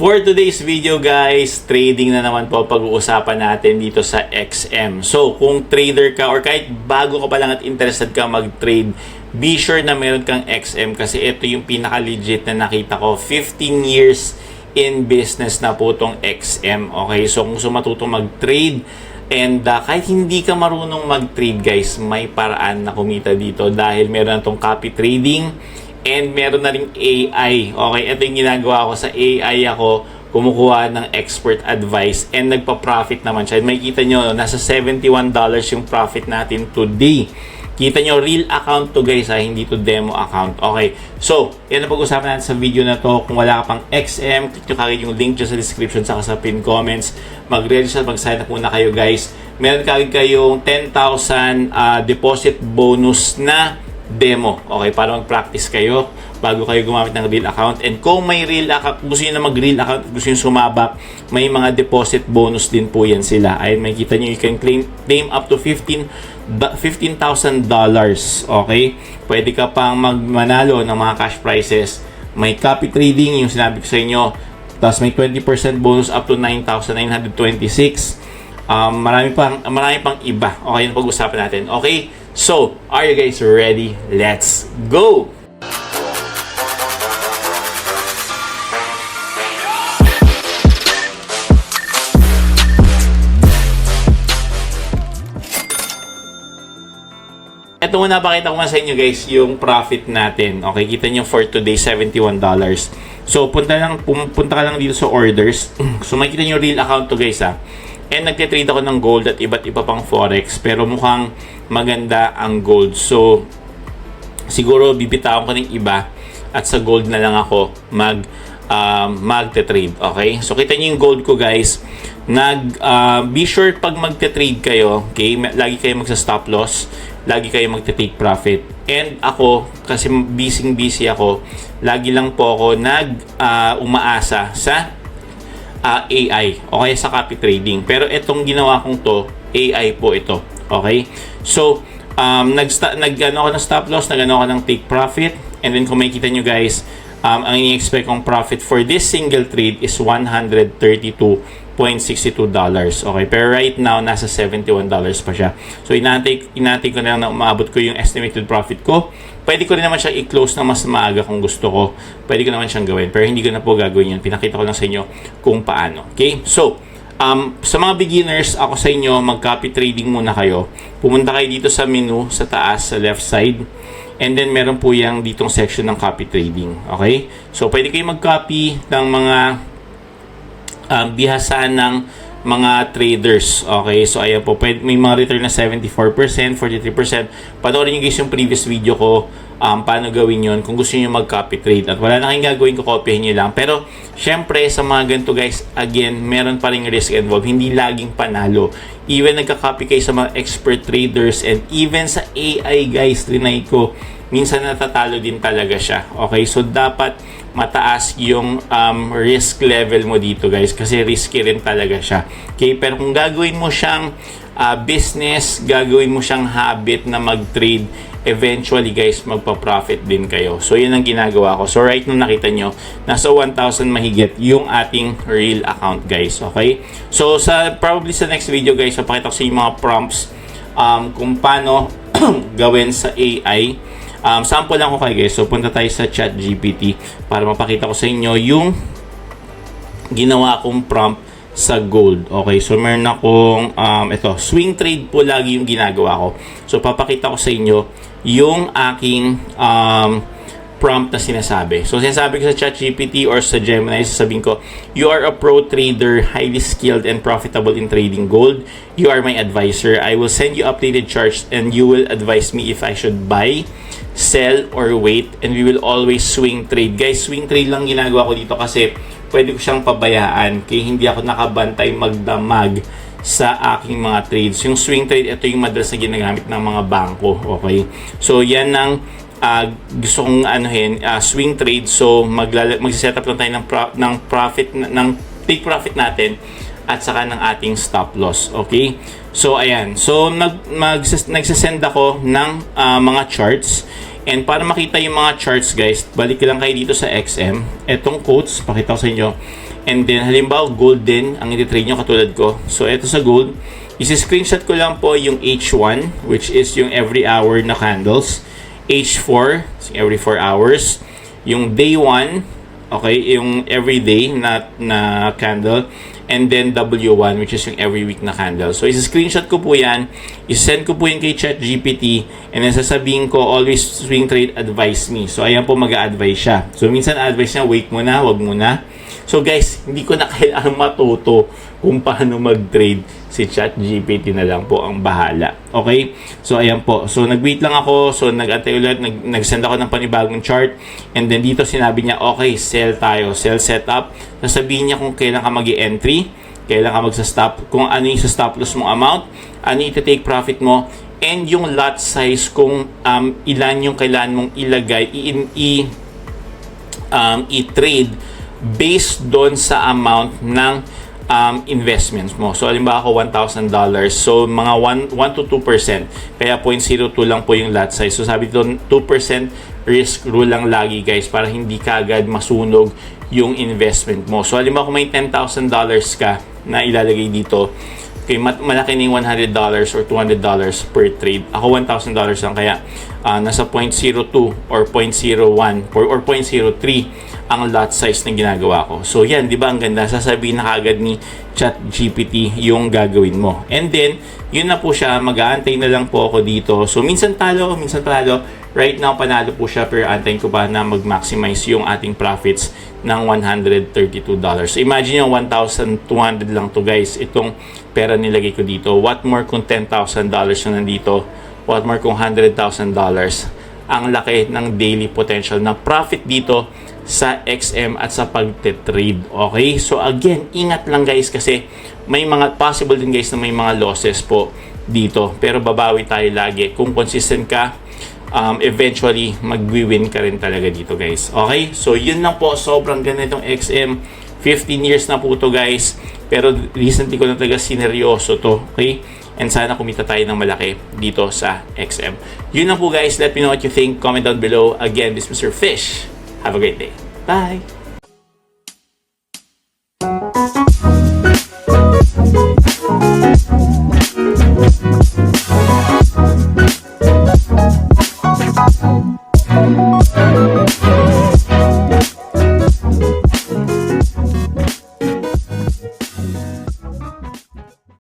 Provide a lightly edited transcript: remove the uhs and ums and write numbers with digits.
For today's video guys, trading na naman po pag-uusapan natin dito sa XM. So kung trader ka or kahit bago ka pa lang at interested ka mag-trade, be sure na meron kang XM kasi ito yung pinaka-legit na nakita ko. 15 years in business na po itong XM. Okay, so kung gusto matutong mag-trade and kahit hindi ka marunong mag-trade guys, may paraan na kumita dito dahil meron na itong copy trading. And meron na rin AI. Okay, ito yung ginagawa ko sa AI ako. Kumukuha ng expert advice and nagpa-profit naman siya. Makikita nyo, nasa $71 yung profit natin today. Kita nyo, real account to guys ha, hindi to demo account. Okay, so, yan ang pag-usapan natin sa video na to. Kung wala ka pang XM, click nyo kagad yung link dyan sa description saka sa pin comments. Mag-register, mag-sign up muna kayo guys. Meron kagad kayong 10,000 deposit bonus na demo. Okay, para mag-practice kayo bago kayo gumamit ng real account. And kung may real account, gusto nyo na mag-real account, gusto nyo sumabak, may mga deposit bonus din po yan sila. Ayun, makikita nyo, you can claim up to $15,000. Okay? Pwede ka pang magmanalo ng mga cash prizes. May copy trading, yung sinabi ko sa inyo. Tapos may 20% bonus up to 9,926. Marami pang iba. Okay, yung pag-usapan natin. Okay? So, are you guys ready? Let's go! Ito muna, pakita ko nga sa inyo guys yung profit natin. Okay, kita nyo for today $71. So, punta ka lang dito sa orders. So, makikita nyo real account to guys ha. And nagtitrade ako ng gold at iba't iba pang forex. Pero mukhang maganda ang gold. So, siguro bibitawan ko ng iba. At sa gold na lang ako magte-trade. Okay? So, kita niyo yung gold ko guys. Be sure pag magte-trade kayo, okay, lagi kayo magsa-stop loss. Lagi kayo magte-take profit. And ako, kasi busy ako, lagi lang po ako umaasa sa AI o kaya sa copy trading. Pero itong ginawa kong to, AI po ito. Okay? So, nag-ano ako ng stop loss, nag-ano ako ng take profit. And then kung makikita nyo guys, ang ini-expect kong profit for this single trade is $132.62. Okay? Pero right now, nasa $71 pa siya. So, inantay ko na lang na umabot ko yung estimated profit ko. Pwede ko rin naman siyang i-close na mas maaga kung gusto ko. Pwede ko naman siyang gawin. Pero hindi ko na po gagawin yan. Pinakita ko lang sa inyo kung paano. Okay? So, sa mga beginners, ako sa inyo, mag-copy trading muna kayo. Pumunta kayo dito sa menu, sa taas, sa left side. And then, meron po yung ditong section ng copy trading. Okay? So, pwede kayo mag-copy ng mga bihasan ng mga traders. Okay, so ayan po, may mga return na 74%, 43%. Panoorin nyo guys yung previous video ko, paano gawin yon kung gusto nyo mag-copy trade. At wala na kayong gagawin, kopyahin nyo lang. Pero, syempre, sa mga ganito guys, again, meron pa rin risk involved. Hindi laging panalo. Even nagka-copy kayo sa mga expert traders and even sa AI guys, trinay ko, minsan natatalo din talaga siya. Okay, so dapat mataas yung risk level mo dito guys kasi risky rin talaga siya. Okay, pero kung gagawin mo siyang business, gagawin mo siyang habit na mag-trade, eventually guys magpa-profit din kayo. So yun ang ginagawa ko. So right nung nakita nyo, nasa 1,000 mahigit yung ating real account guys. Okay, so probably sa next video guys, papakita ko sa inyo mga prompts kung paano gawin sa AI. Sample lang ko kayo guys. So, punta tayo sa ChatGPT para mapakita ko sa inyo yung ginawa kong prompt sa gold. Okay, so meron akong ito, swing trade po lagi yung ginagawa ko. So, papakita ko sa inyo yung aking prompt na sinasabi. So, sinasabi ko sa ChatGPT or sa Gemini, sasabihin ko, you are a pro trader, highly skilled and profitable in trading gold. You are my advisor. I will send you updated charts and you will advise me if I should buy, sell, or wait. And we will always swing trade. Guys, swing trade lang ginagawa ko dito kasi pwede ko siyang pabayaan kaya hindi ako nakabantay magdamag sa aking mga trades. Yung swing trade, ito yung madalas na ginagamit ng mga bangko. Okay? So, yan ang gusto kong swing trade. So magse-set up lang tayo ng profit ng take profit natin at saka ng ating stop loss. Okay? So ayan. So nagsasend ako ng mga charts. And para makita yung mga charts guys, balik lang kayo dito sa XM. Etong quotes, pakita ko sa inyo. And then, halimbawa, gold din ang iti-trade nyo katulad ko. So, ito sa gold, isi-screenshot ko lang po yung H1, which is yung every hour na candles. H4, every 4 hours. Yung day 1, okay, yung every day na candle. And then W1, which is yung every week na candle. So, isi-screenshot ko po yan. Isi-send ko po yun kay ChatGPT. And then sasabihin ko, always swing trade, advise me. So, ayan po mag-a-advise siya. So, minsan advice niya, wait muna, wag muna. So, guys, hindi ko na kailangan matuto kung paano mag-trade. Si ChatGPT na lang po ang bahala. Okay? So, ayan po. So, nag-wait lang ako. So, nag-antay ulit. Nag-send ako ng panibagong chart. And then, dito sinabi niya, okay, sell tayo. Sell setup. Sasabihin niya kung kailan ka mag-entry, kailan ka magsa-stop, kung ano yung sa-stop loss mong amount, ano yung take profit mo, and yung lot size kung ilan yung kailan mong ilagay, i-trade based doon sa amount ng investments mo. So, halimbawa ako $1,000. So, mga 1 to 2%. Kaya 0.02 lang po yung lot size. So, sabi doon, 2% risk rule lang lagi, guys, para hindi ka agad masunog yung investment mo. So, halimbawa kung may $10,000 ka na ilalagay dito, okay, malaki na yung $100 or $200 per trade. Ako $1,000 lang, kaya nasa 0.02 or 0.01 or 0.03 ang lot size na ginagawa ko. So yan, di ba ang ganda? Sasabihin na kagad ni ChatGPT yung gagawin mo. And then, yun na po siya. Mag-aantay na lang po ako dito. So minsan talo, minsan panalo. Right now, panalo po siya, pero antayin ko pa na mag-maximize yung ating profits ng $132. So imagine yung 1,200 lang to, guys. Itong pera nilagay ko dito. What more kung $10,000 na nandito? What more kung $100,000? Ang laki ng daily potential na profit dito sa XM at sa pagte-trade. Okay? So again, ingat lang, guys, kasi may mga possible din, guys, na may mga losses po dito. Pero babawi tayo lagi. Kung consistent ka, eventually magwi-win ka rin talaga dito, guys. Okay? So yun lang po. Sobrang ganda itong XM. 15 years na po to, guys. Pero recently ko na talaga sineryoso to. Okay? And sana kumita tayo ng malaki dito sa XM. Yun lang po, guys. Let me know what you think. Comment down below. Again, this is Mr. Fish. Have a great day. Bye!